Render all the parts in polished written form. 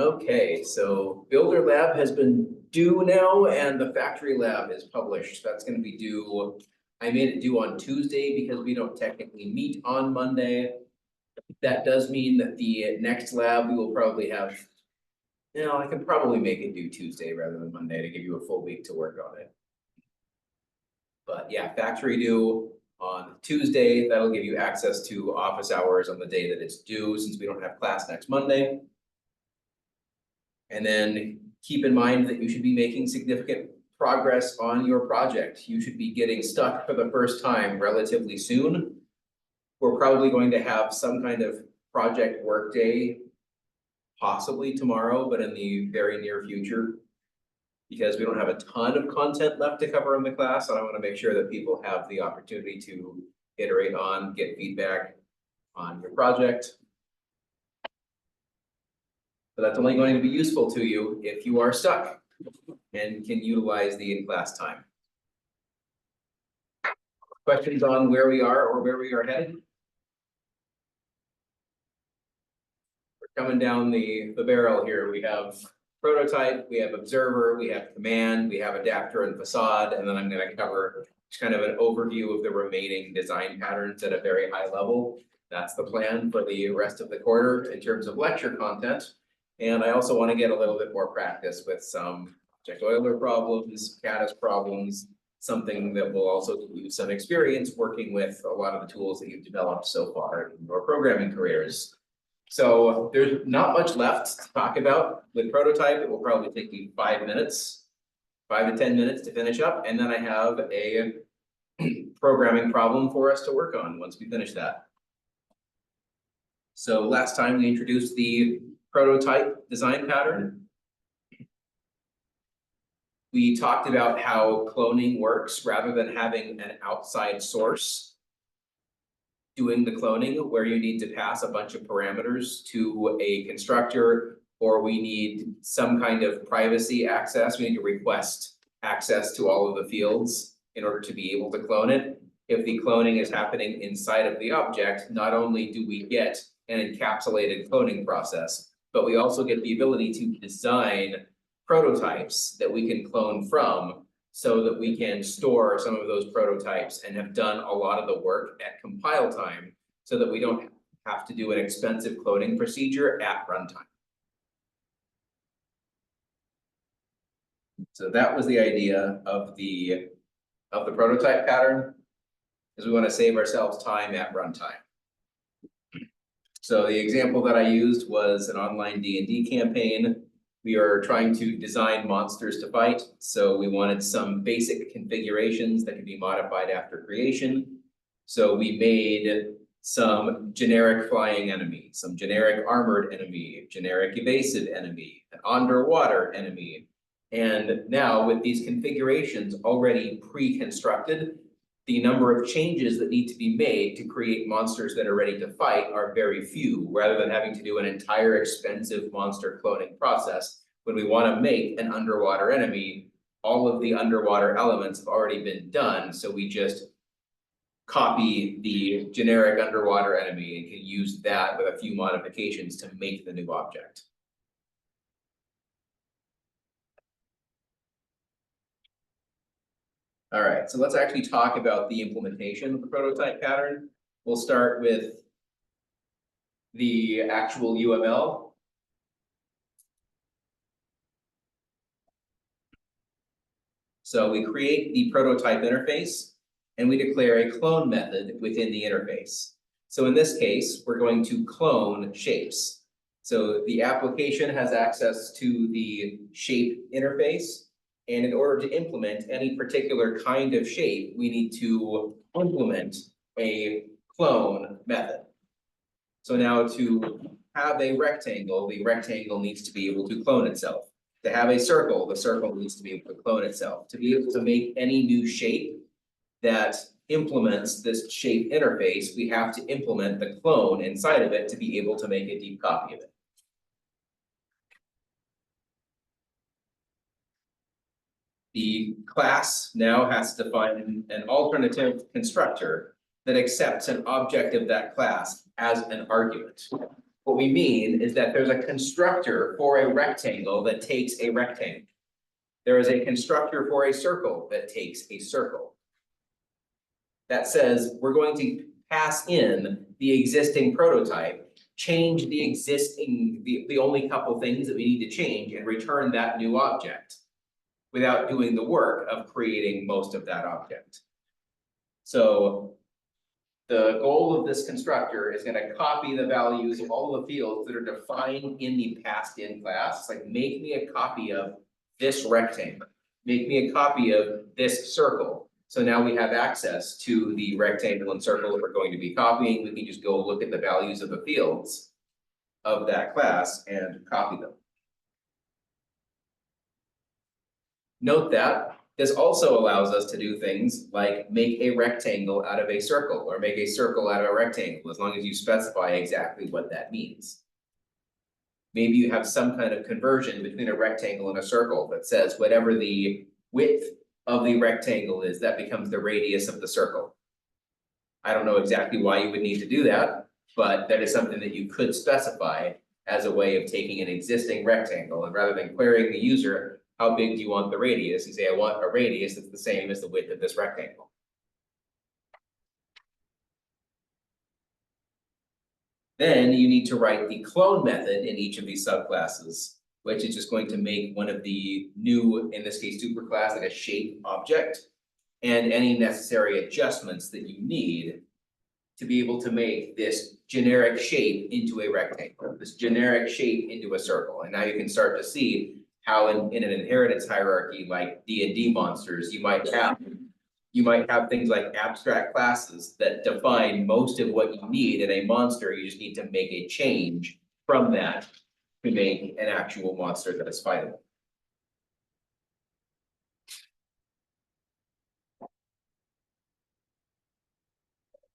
Okay, so Builder Lab has been due now and the Factory Lab is published. That's gonna be due. I made it due on Tuesday because we don't technically meet on Monday. That does mean that the next lab we will probably have. I can probably make it due Tuesday rather than Monday to give you a full week to work on it. But yeah, factory due on Tuesday. That'll give you access to office hours on the day that it's due, since we don't have class next Monday. And then keep in mind that you should be making significant progress on your project. You should be getting stuck for the first time relatively soon. We're probably going to have some kind of project work day, possibly tomorrow, but in the very near future. Because we don't have a ton of content left to cover in the class, and I want to make sure that people have the opportunity to iterate on, get feedback on your project. But that's only going to be useful to you if you are stuck and can utilize the in-class time. Questions on where we are or where we are headed? We're coming down the barrel here. We have prototype, we have observer, we have command, we have adapter and facade, and then I'm going to cover just kind of an overview of the remaining design patterns at a very high level. That's the plan for the rest of the quarter in terms of lecture content. And I also want to get a little bit more practice with some object Euler problems, Caddis problems, something that will also give you some experience working with a lot of the tools that you've developed so far in your programming careers. So there's not much left to talk about with prototype. It will probably take me 5 minutes, 5 to 10 minutes to finish up. And then I have a programming problem for us to work on once we finish that. So last time we introduced the prototype design pattern. We talked about how cloning works rather than having an outside source doing the cloning, where you need to pass a bunch of parameters to a constructor, or we need some kind of privacy access. We need to request access to all of the fields in order to be able to clone it. If the cloning is happening inside of the object, not only do we get an encapsulated cloning process, but we also get the ability to design prototypes that we can clone from, so that we can store some of those prototypes and have done a lot of the work at compile time, so that we don't have to do an expensive cloning procedure at runtime. So that was the idea of the prototype pattern, is we want to save ourselves time at runtime. So the example that I used was an online D&D campaign. We are trying to design monsters to fight, so we wanted some basic configurations that could be modified after creation. So we made some generic flying enemy, some generic armored enemy, generic evasive enemy, an underwater enemy. And now with these configurations already pre-constructed, the number of changes that need to be made to create monsters that are ready to fight are very few, rather than having to do an entire expensive monster cloning process. When we want to make an underwater enemy, all of the underwater elements have already been done, so we just copy the generic underwater enemy and can use that with a few modifications to make the new object. All right, so let's actually talk about the implementation of the prototype pattern. We'll start with the actual UML. So we create the prototype interface and we declare a clone method within the interface. So in this case, we're going to clone shapes. So the application has access to the shape interface. And in order to implement any particular kind of shape, we need to implement a clone method. So now to have a rectangle, the rectangle needs to be able to clone itself. To have a circle, the circle needs to be able to clone itself. To be able to make any new shape that implements this shape interface, we have to implement the clone inside of it to be able to make a deep copy of it. The class now has to define an alternative constructor that accepts an object of that class as an argument. What we mean is that there's a constructor for a rectangle that takes a rectangle. There is a constructor for a circle that takes a circle. That says we're going to pass in the existing prototype, change the existing, the only couple things that we need to change and return that new object without doing the work of creating most of that object. So the goal of this constructor is gonna copy the values of all the fields that are defined in the passed in class. It's like, make me a copy of this rectangle, make me a copy of this circle. So now we have access to the rectangle and circle that we're going to be copying. We can just go look at the values of the fields of that class and copy them. Note that this also allows us to do things like make a rectangle out of a circle or make a circle out of a rectangle, as long as you specify exactly what that means. Maybe you have some kind of conversion between a rectangle and a circle that says whatever the width of the rectangle is, that becomes the radius of the circle. I don't know exactly why you would need to do that, but that is something that you could specify as a way of taking an existing rectangle, and rather than querying the user, how big do you want the radius? You say, I want a radius that's the same as the width of this rectangle. Then you need to write the clone method in each of these subclasses, which is just going to make one of the new, in this case, superclass, like a shape object, and any necessary adjustments that you need to be able to make this generic shape into a rectangle, this generic shape into a circle. And now you can start to see how in an inheritance hierarchy like D&D monsters, you might have things like abstract classes that define most of what you need in a monster. You just need to make a change from that to make an actual monster that is fightable.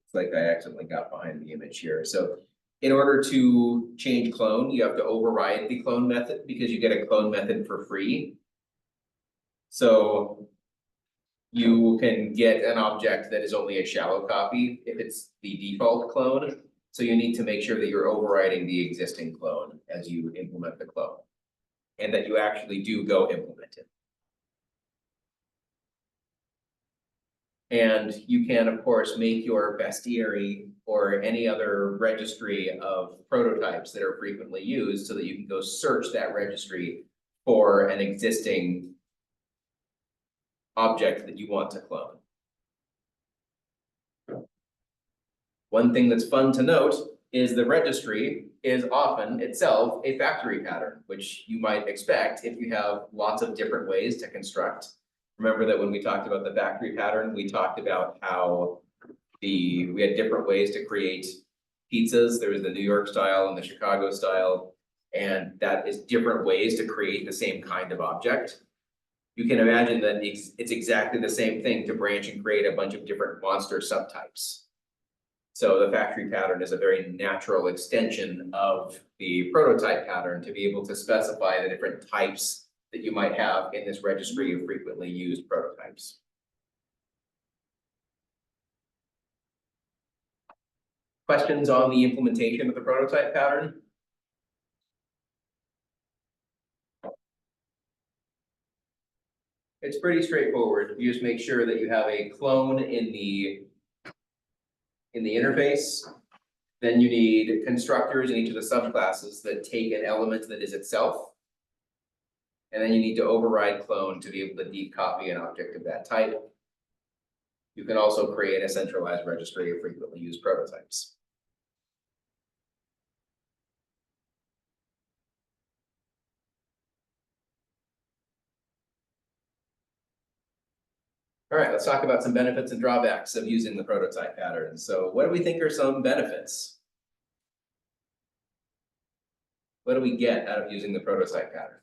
It's like I accidentally got behind the image here. So in order to change clone, you have to override the clone method because you get a clone method for free. So you can get an object that is only a shallow copy if it's the default clone. So you need to make sure that you're overriding the existing clone as you implement the clone, and that you actually do go implement it. And you can, of course, make your bestiary or any other registry of prototypes that are frequently used so that you can go search that registry for an existing object that you want to clone. One thing that's fun to note is the registry is often itself a factory pattern, which you might expect if you have lots of different ways to construct. Remember that when we talked about the factory pattern, we talked about how we had different ways to create pizzas. There was the New York style and the Chicago style, and that is different ways to create the same kind of object. You can imagine that it's exactly the same thing to branch and create a bunch of different monster subtypes. So the factory pattern is a very natural extension of the prototype pattern to be able to specify the different types that you might have in this registry of frequently used prototypes. Questions on the implementation of the prototype pattern? It's pretty straightforward. You just make sure that you have a clone in the interface. Then you need constructors in each of the subclasses that take an element that is itself. And then you need to override clone to be able to deep copy an object of that type. You can also create a centralized registry of frequently used prototypes. All right, let's talk about some benefits and drawbacks of using the prototype pattern. So what do we think are some benefits? What do we get out of using the prototype pattern?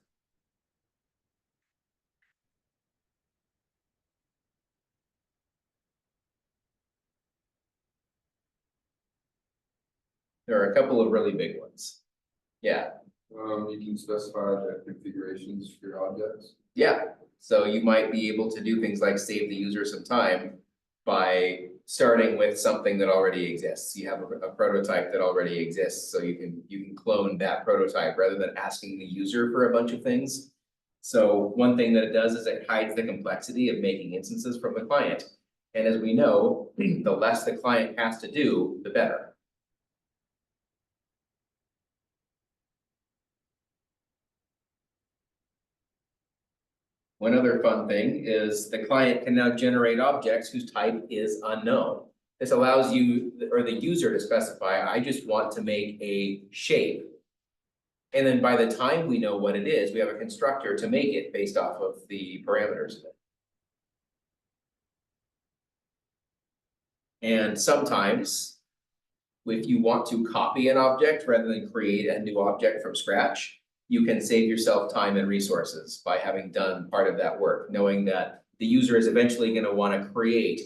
There are a couple of really big ones. Yeah. You can specify the configurations for your objects. Yeah, so you might be able to do things like save the user some time by starting with something that already exists. You have a prototype that already exists, so you can clone that prototype rather than asking the user for a bunch of things. So one thing that it does is it hides the complexity of making instances from the client. And as we know, the less the client has to do, the better. One other fun thing is the client can now generate objects whose type is unknown. This allows you or the user to specify, I just want to make a shape. And then by the time we know what it is, we have a constructor to make it based off of the parameters of it. And sometimes, if you want to copy an object rather than create a new object from scratch, you can save yourself time and resources by having done part of that work, knowing that the user is eventually going to want to create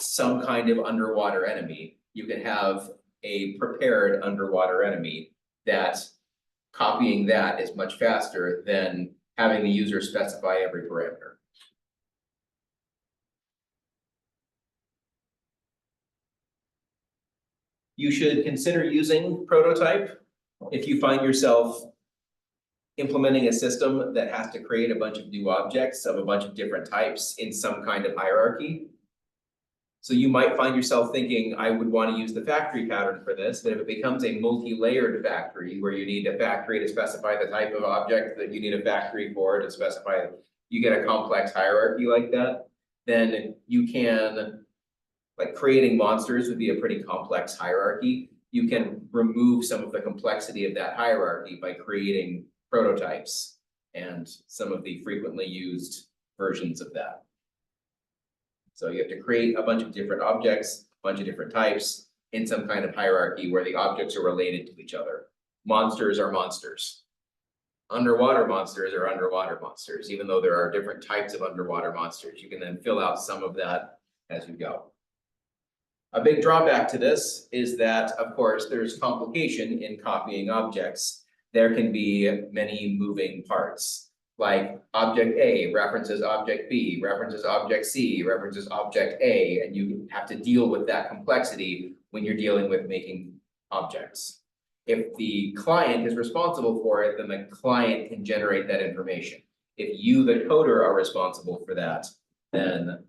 some kind of underwater enemy. You can have a prepared underwater enemy that copying that is much faster than having the user specify every parameter. You should consider using prototype if you find yourself implementing a system that has to create a bunch of new objects of a bunch of different types in some kind of hierarchy. So you might find yourself thinking, I would want to use the factory pattern for this, but if it becomes a multi-layered factory where you need a factory to specify the type of object that you need a factory for to specify, you get a complex hierarchy like that, then you can, like creating monsters would be a pretty complex hierarchy. You can remove some of the complexity of that hierarchy by creating prototypes and some of the frequently used versions of that. So you have to create a bunch of different objects, a bunch of different types in some kind of hierarchy where the objects are related to each other. Monsters are monsters. Underwater monsters are underwater monsters, even though there are different types of underwater monsters. You can then fill out some of that as you go. A big drawback to this is that, of course, there's complication in copying objects. There can be many moving parts. Like object A references object B, references object C, references object A, and you have to deal with that complexity when you're dealing with making objects. If the client is responsible for it, then the client can generate that information. If you, the coder, are responsible for that, then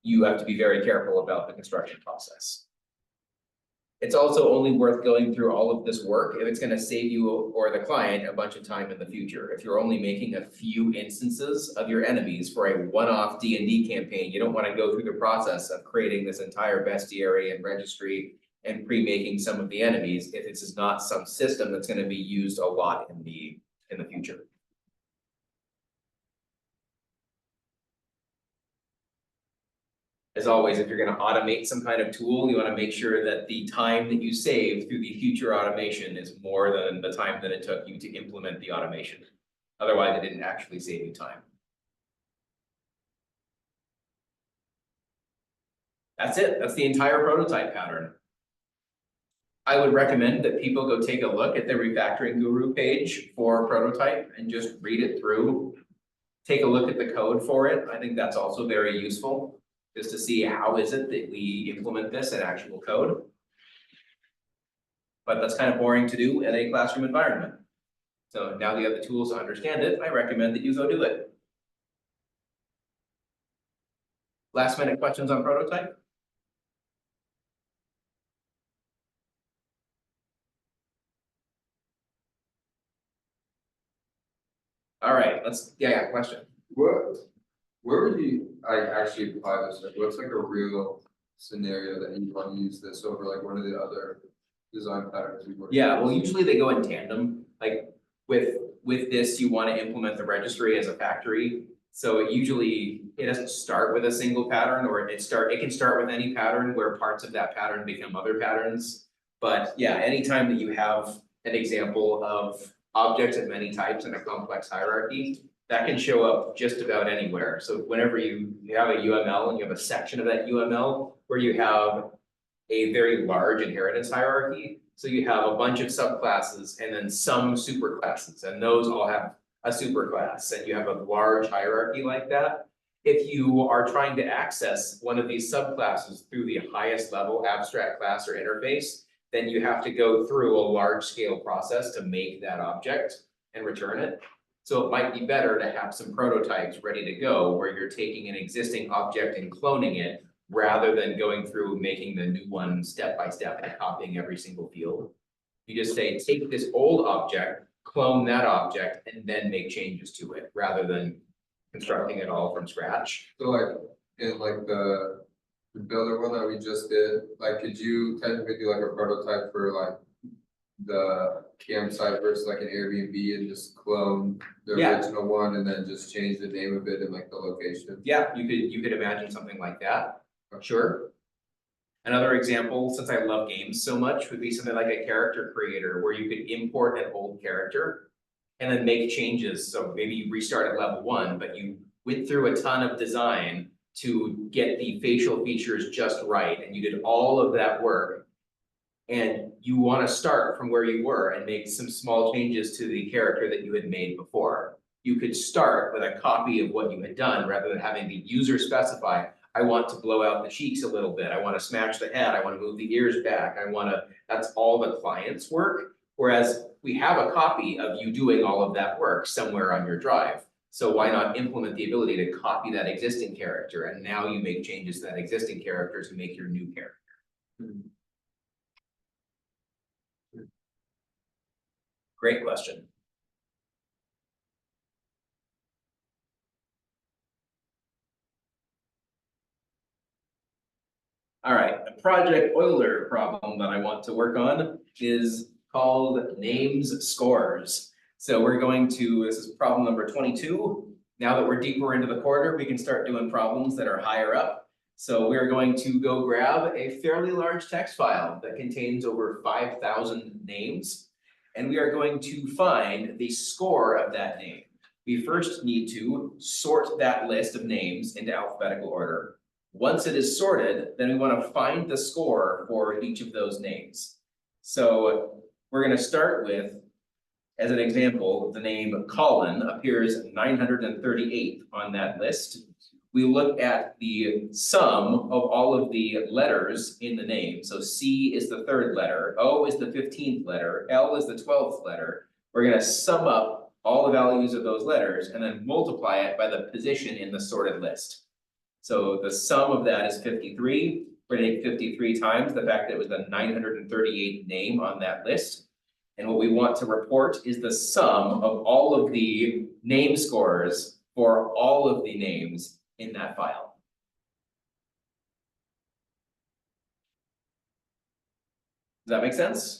you have to be very careful about the construction process. It's also only worth going through all of this work if it's going to save you or the client a bunch of time in the future. If you're only making a few instances of your enemies for a one-off D&D campaign, you don't want to go through the process of creating this entire bestiary and registry and pre-making some of the enemies if this is not some system that's going to be used a lot in the future. As always, if you're going to automate some kind of tool, you want to make sure that the time that you save through the future automation is more than the time that it took you to implement the automation. Otherwise, it didn't actually save you time. That's it. That's the entire prototype pattern. I would recommend that people go take a look at the Refactoring Guru page for prototype and just read it through. Take a look at the code for it. I think that's also very useful, just to see how is it that we implement this in actual code. But that's kind of boring to do in a classroom environment. So now that you have the tools to understand it, I recommend that you go do it. Last minute questions on prototype? All right, yeah, question. Where would I actually apply this? Like, what's like a real scenario that you want to use this over like one of the other design patterns we worked? Yeah, well, usually they go in tandem. Like with this, you want to implement the registry as a factory. So it doesn't start with a single pattern, or it can start with any pattern where parts of that pattern become other patterns. But yeah, anytime that you have an example of objects of many types in a complex hierarchy, that can show up just about anywhere. So whenever you have a UML and you have a section of that UML where you have a very large inheritance hierarchy, so you have a bunch of subclasses and then some superclasses, and those all have a superclass, and you have a large hierarchy like that, if you are trying to access one of these subclasses through the highest level abstract class or interface, then you have to go through a large scale process to make that object and return it. So it might be better to have some prototypes ready to go where you're taking an existing object and cloning it rather than going through making the new one step by step and copying every single field. You just say, take this old object, clone that object, and then make changes to it rather than constructing it all from scratch. So like, in like the builder one that we just did, like, could you technically do like a prototype for like the campsite versus like an Airbnb and just clone the Yeah. original one and then just change the name of it and like the location? Yeah, you could imagine something like that, sure. Another example, since I love games so much, would be something like a character creator where you could import an old character and then make changes. So maybe you restart at level 1, but you went through a ton of design to get the facial features just right, and you did all of that work. And you want to start from where you were and make some small changes to the character that you had made before. You could start with a copy of what you had done rather than having the user specify, I want to blow out the cheeks a little bit, I want to smash the head, I want to move the ears back, that's all the client's work. Whereas we have a copy of you doing all of that work somewhere on your drive. So why not implement the ability to copy that existing character, and now you make changes to that existing character to make your new character. Great question. All right, a Project Euler problem that I want to work on is called names scores. So we're going to, this is problem number 22. Now that we're deeper into the quarter, we can start doing problems that are higher up. So we're going to go grab a fairly large text file that contains over 5,000 names. And we are going to find the score of that name. We first need to sort that list of names into alphabetical order. Once it is sorted, then we want to find the score for each of those names. So we're going to start with, as an example, the name Colin appears 938 on that list. We look at the sum of all of the letters in the name. So C is the 3rd letter, O is the 15th letter, L is the 12th letter. We're going to sum up all the values of those letters and then multiply it by the position in the sorted list. So the sum of that is 53. We're going to take 53 times the fact that it was the 938th name on that list. And what we want to report is the sum of all of the name scores for all of the names in that file. Does that make sense?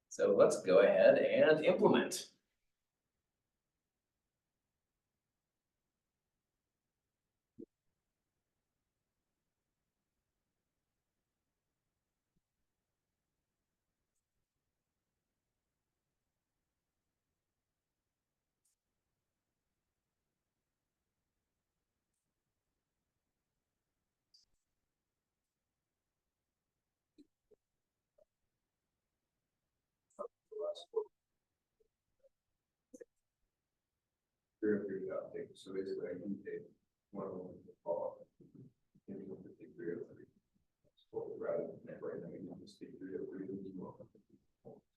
So let's go ahead and implement. So basically I can take one of them to fall. And you have to take 3 of them. Rather than that, right now you can just take 3 of them and you walk.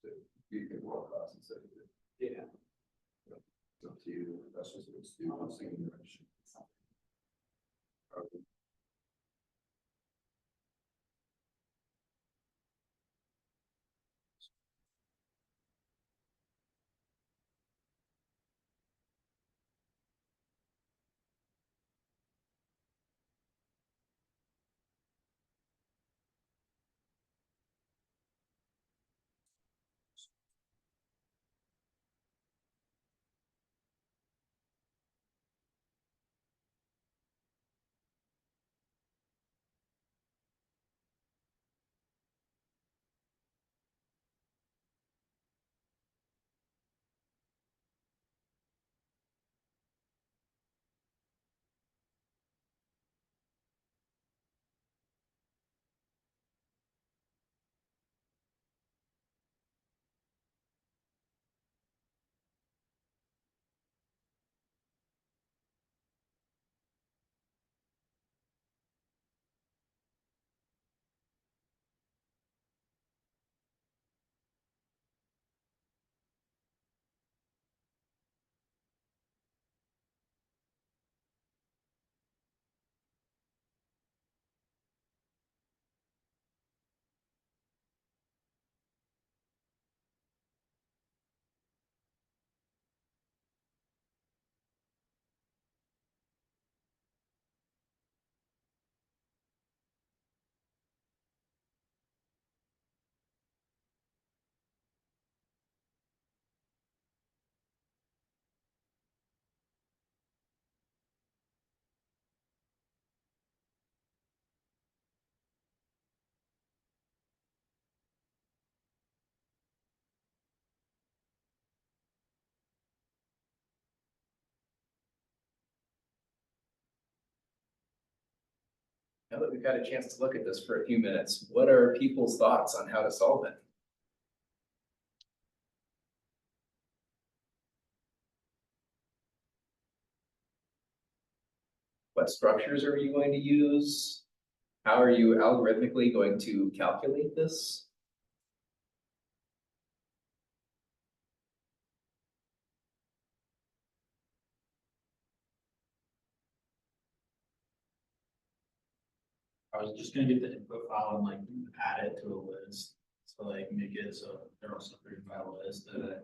So you can walk across instead of it. Yeah. It's up to you, that's just what it's doing, singing direction. Now that we've had a chance to look at this for a few minutes, what are people's thoughts on how to solve it? What structures are you going to use? How are you algorithmically going to calculate this? I was just gonna get the input file and like add it to a list, so like make it so there was a 35 list that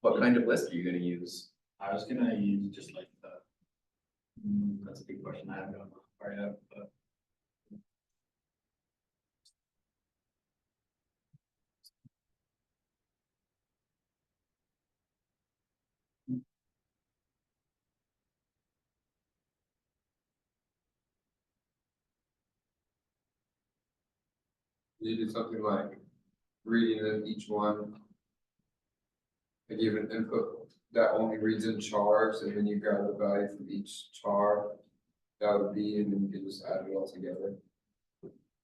What kind of list are you gonna use? I was gonna use just like the. That's a big question, I haven't gotten that far yet, but You do something like reading of each one. I give an input that only reads in chars, and then you grab the value from each char. That would be, and then you can just add it all together.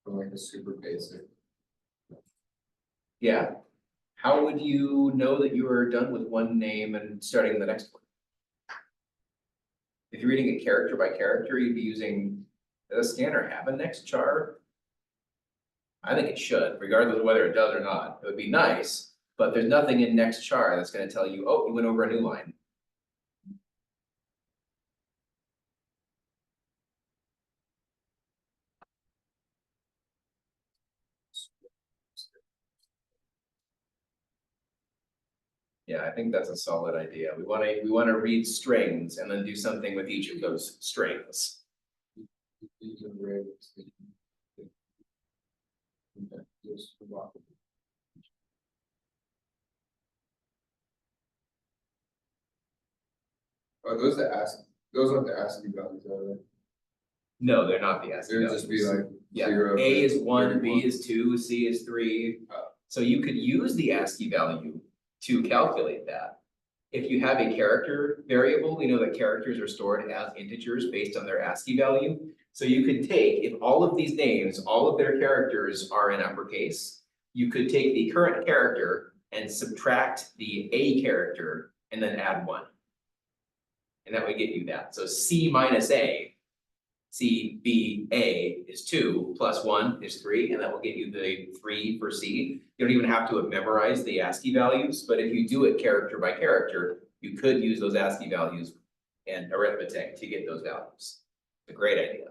From like a super basic. Yeah. How would you know that you are done with one name and starting the next one? If you're reading it character by character, you'd be using, does a scanner have a next char? I think it should, regardless of whether it does or not. It would be nice, but there's nothing in next char that's gonna tell you, oh, you went over a new line. Yeah, I think that's a solid idea. We wanna read strings and then do something with each of those strings. You can read it. Okay, just walk it. Oh, those aren't the ASCII values, are they? No, they're not the ASCII It would just be values. like Yeah, 0 A to is 1, B 31. is 2, C is 3. Oh. So you could use the ASCII value to calculate that. If you have a character variable, we know that characters are stored as integers based on their ASCII value. So you could take, if all of these names, all of their characters are in uppercase, you could take the current character and subtract the A character and then add 1. And that would get you that. So C minus A, C, B, A is 2 plus 1 is 3, and that will get you the 3 for C. You don't even have to have memorized the ASCII values, but if you do it character by character, you could use those ASCII values and arithmetic to get those values. It's a great idea.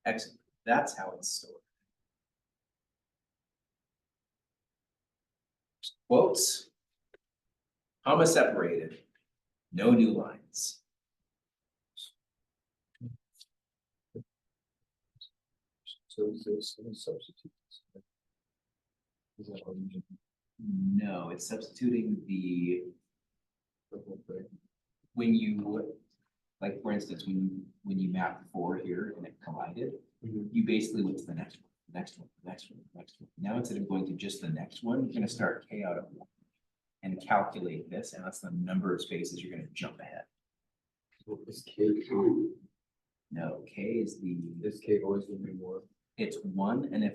Excellent. That's how it's stored. Quotes. Comma separated. No new lines. So is this a substitute? Is that what you do? No, it's substituting the, The whole thing? when you, like, for instance, when you map 4 here and it collided, Mhm. you basically went to the next one, the next one, the next one, the next one. Now, instead of going to just the next one, you're gonna start K out of 1 and calculate this, and that's the number of spaces you're gonna jump ahead. What is K2? No, K is the, This K always gonna be more. it's one, and if,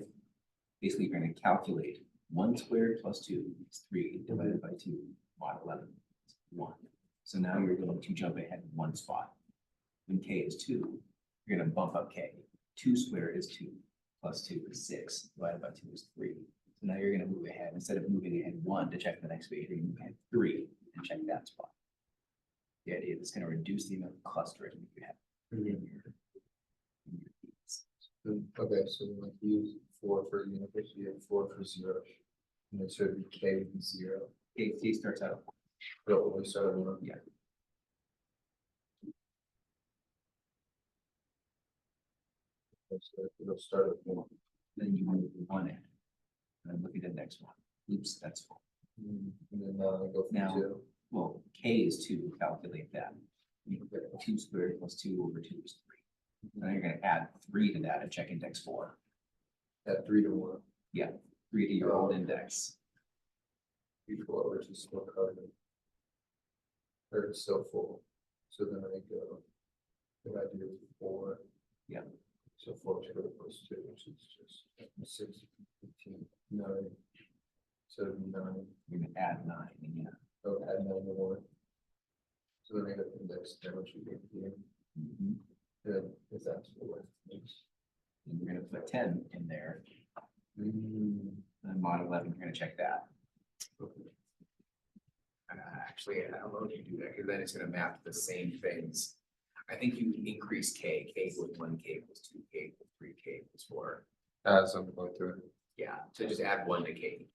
basically you're gonna calculate one squared plus two is three divided by two, mod 11 is one. So now you're going to jump ahead one spot. When K is two, you're gonna bump up K. Two squared is two, plus two is six, divided by two is three. So now you're gonna move ahead, instead of moving ahead one to check the next page, you're gonna move ahead three and check that spot. The idea is it's gonna reduce the amount of clustering that you have in your. in your feeds. Okay, so like use 4 for universe, you have 4 for 0. And it should be K 0. K starts out, But only start at 1. yeah, So it'll start at 1. then you move one in. And then look at the next one. Oops, that's full. And then now I go from Now- 2. Well, K is two, calculate that. Two squared plus two over two is three. Then you're gonna add three to that and check index four. At 3 to 1. Three to your old index. Before, which is still covered. Or it's still full. So then I go. If I do 4. Yeah. So 4 squared plus 2, which is just 6, 15, 9. So 9. You're gonna add nine, and yeah. Oh, add 9 to 1. So then I got index 10, which would be here. Mhm. Then if that's 4. And you're gonna put ten in there, Mm, and mod 11, you're gonna check that. okay. Actually, I don't know if you do that, because then it's gonna map to the same things. I think you increase K equals one, K equals two, K equals three, K equals four. Add something like to it. Yeah, so just add one to K.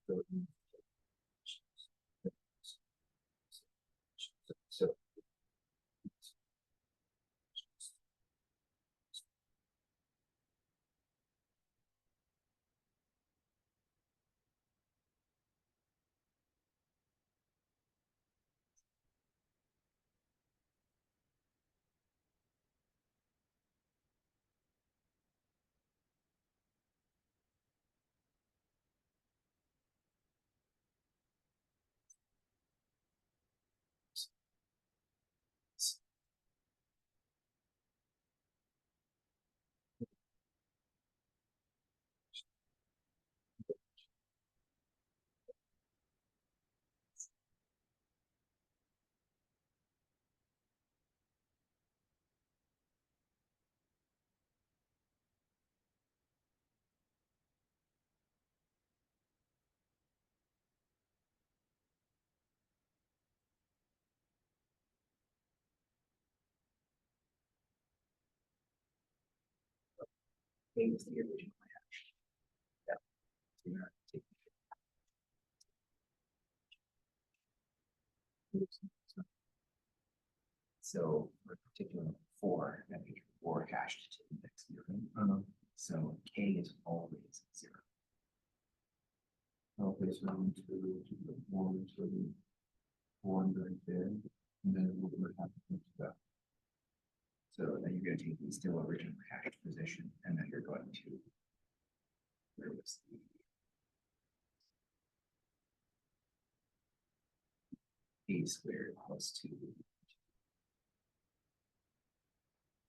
So. K was the original hash. Yeah. So you're not taking- So for particular four, that means four hashed to the next zero. So K is always zero. Okay, so I'm to the one, so the one right there, and then what would happen to that? So then you're gonna take the still original hashed position, and then you're going to. Where was the? A squared plus two.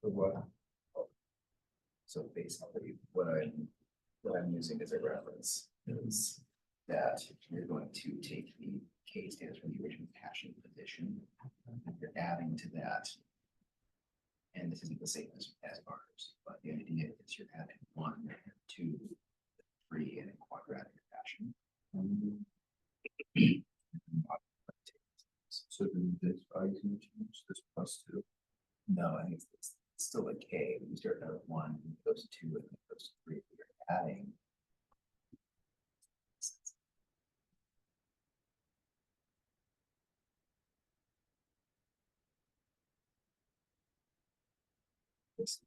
For what? So basically, what I'm using as a reference is that you're going to take the K stands for the original hashing position, and you're adding to that. And this isn't the same as ours, but the idea is you're adding 1, 2, 3 in a quadratic fashion. So then this, I can change this plus two. No, I think it's still a K. When you start out with 1, it goes to 2, and then it goes to 3. You're adding. This.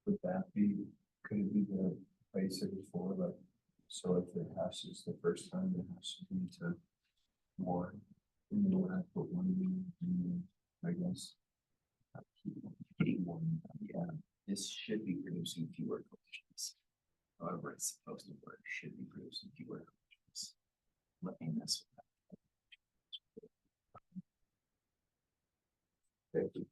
Would that be, could it be the place it before, like, so if it hashes the first time, it has to be to one. And then when I put one in, and then I guess. I keep one, Yeah, this should be producing fewer collisions. However, it's supposed to work, should be producing fewer collisions. Let me mess with that. Thank you.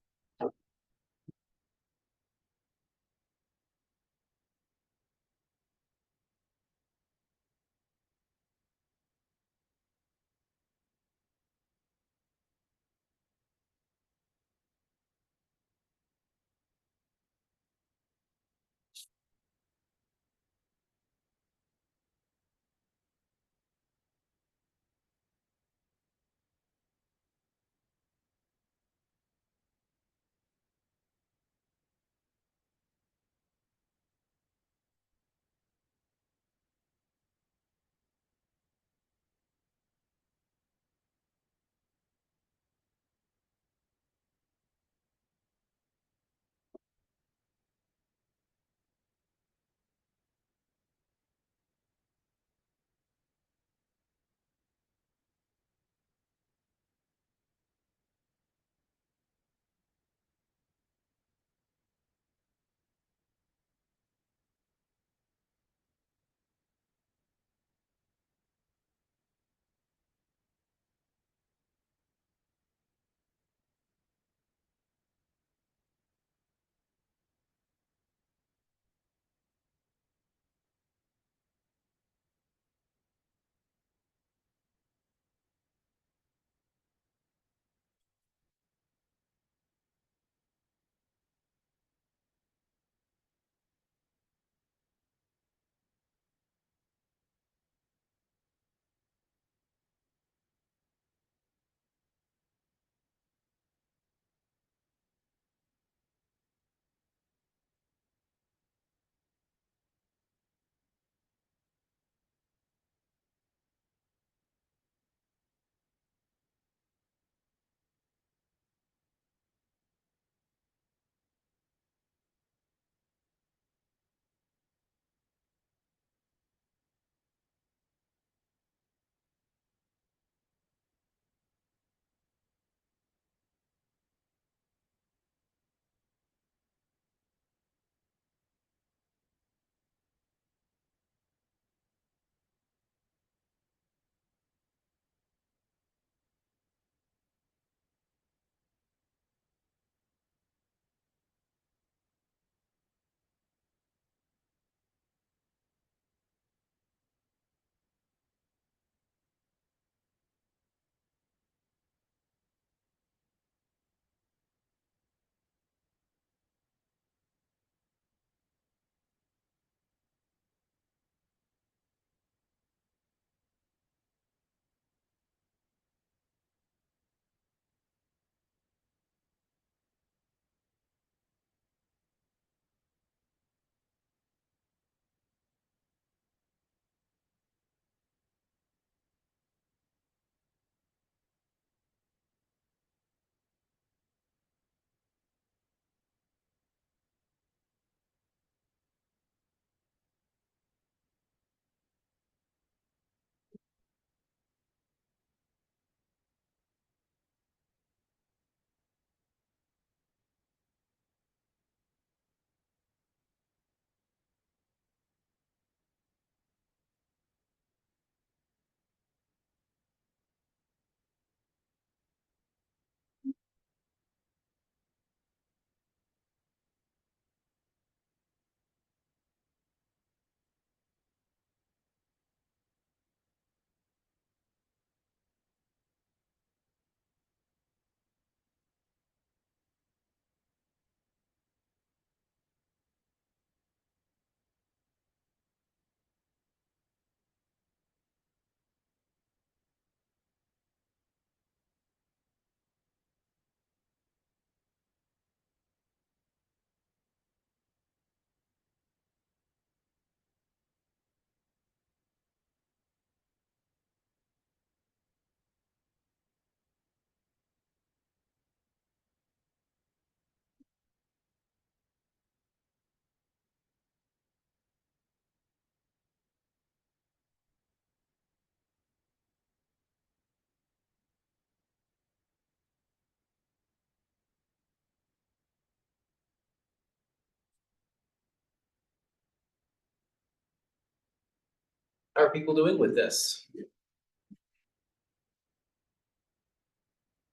How are people doing with this?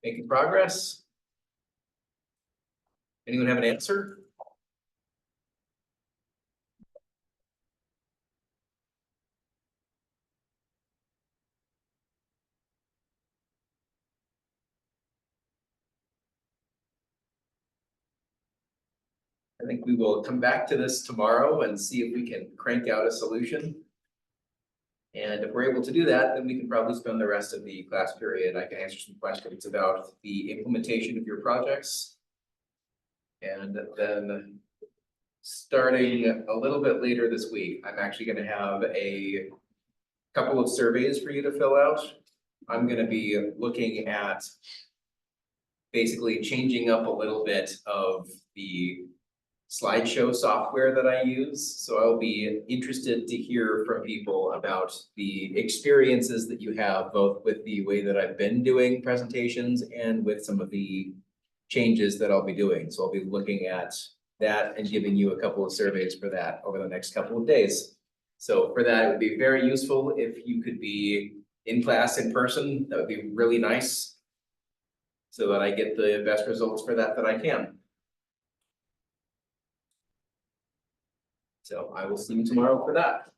Making progress? Anyone have an answer? I think we will come back to this tomorrow and see if we can crank out a solution. And if we're able to do that, then we can probably spend the rest of the class period. I can answer some questions about the implementation of your projects. And then starting a little bit later this week, I'm actually gonna have a couple of surveys for you to fill out. I'm gonna be looking at basically changing up a little bit of the slideshow software that I use. So I'll be interested to hear from people about the experiences that you have, both with the way that I've been doing presentations and with some of the changes that I'll be doing. So I'll be looking at that and giving you a couple of surveys for that over the next couple of days. So for that, it would be very useful if you could be in class in person. That would be really nice, so that I get the best results for that I can. So I will see you tomorrow for that.